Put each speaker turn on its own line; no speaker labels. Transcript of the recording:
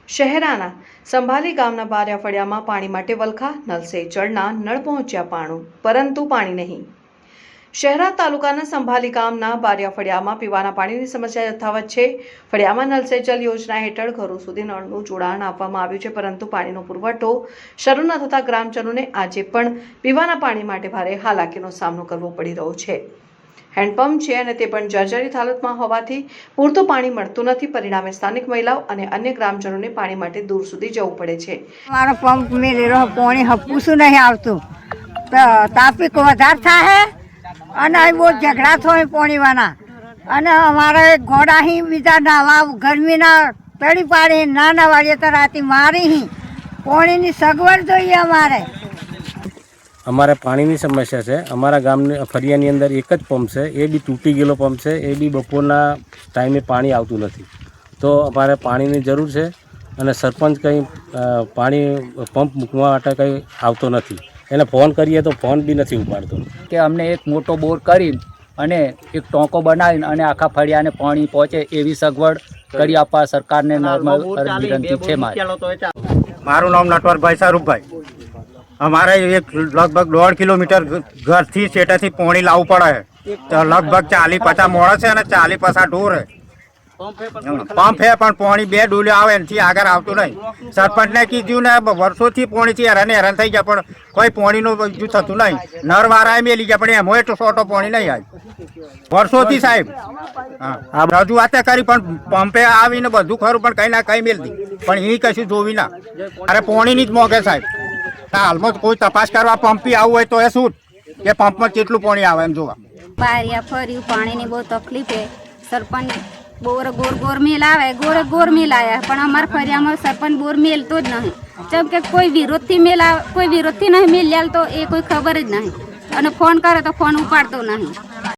શહેરાના સંભાલી ગામના બારિયા ફળિયામાં પાણી માટે વલખા નલ સે જળના નળ પહોંચ્યા પાણું પરંતુ પાણી નહીં। શહેરા તાલુકાના સંભાલી ગામના બારિયા ફળિયામાં પીવાના પાણીની સમસ્યા યથાવત છે। ફળિયામાં નલ સે જલ યોજના હેઠળ ઘરો સુધી નળનું જોડાણ આપવામાં આવ્યું છે, પરંતુ પાણીનો પુરવઠો શરૂ ન થતા ગ્રામજનોને આજે પણ પીવાના પાણી માટે ભારે હાલાકીનો સામનો કરવો પડી રહ્યો છે। હેન્ડપંપ છે અને તે પણ જર્જરિત હાલતમાં હોવાથી પૂરતું પાણી મળતું નથી। પરિણામે સ્થાનિક મહિલાઓ અને અન્ય ગ્રામજનોને પાણી માટે દૂર સુધી જવું પડે છે।
મારો પંપ મેળેલો પાણી હપુસું નહીં આવતું, તો ટ્રાફિક વધારે થાય અને બહુ ઝઘડા થાય પાણીવાળા અને અમારે ઘોડા બીજા નાવા ગરમીના તળી પાડી ના નવાડીએ તો રાતે મારી પાણીની સગવડ જોઈએ।
અમારે પાણીની સમસ્યા છે। અમારા ગામની ફળિયાની અંદર એક જ પંપ છે, એ બી તૂટી ગયેલો પંપ છે, એ બી બપોરના ટાઈમે પાણી આવતું નથી। તો અમારે પાણીની જરૂર છે અને સરપંચ કંઈ પાણી પંપ મૂકવા માટે કંઈ આવતો નથી। એને ફોન કરીએ તો ફોન બી નથી ઉપાડતો
કે અમને એક મોટો બોર કરીને અને એક ટોંકો બનાવીને અને આખા ફળિયાને પાણી પહોંચે એવી સગવડ કરી આપવા સરકારને નોર્મલ વિનંતી છે મારી।
મારું નામ નટવરભાઈ સારુભાઈ। અમારે એક લગભગ 1.5 કિલોમીટર ઘરથી સેટાથી પાણી લાવવું પડે, તો લગભગ 40-50 મોડા છે અને 40-50 ઢોર છે। પંપ હે પણ પાણી 2 ડોલે આવે એનાથી આગળ આવતું નહીં। સરપંચને કીધું ને વર્ષોથી પાણીથી હેરાન થઈ ગયા, પણ કોઈ પાણીનું બીજું થતું નહીં। નરવાળાએ મેલી ગયા પણ એમાં તો સોટો પાણી નહીં આવે વર્ષોથી સાહેબ। હા, રજૂઆતે કરી પણ પંપે આવીને બધું ખરું પણ કંઈ ના કંઈ મેલતી, પણ એ કશું જોવી ના। અરે પાણીની જ મોગે સાહેબ। હાલમાં કોઈ તપાસ કરવા પંપી આવવું હોય તો એ શું કે પંપમાં કેટલું પાણી આવે એમ જોવા।
બારિયા ફર્યું પાણીની બહુ તકલીફ છે। સરપંચ બોર ગોર મેલ આવે, ગોર મેલ આવ્યા પણ અમારા ફરિયામાં સરપંચ બોર મેલતો જ નહીં। જેમ કે કોઈ વિરોધથી નહીં મેલ્યા તો એ કોઈ ખબર જ નહીં, અને ફોન કરે તો ફોન ઉપાડતો નહીં।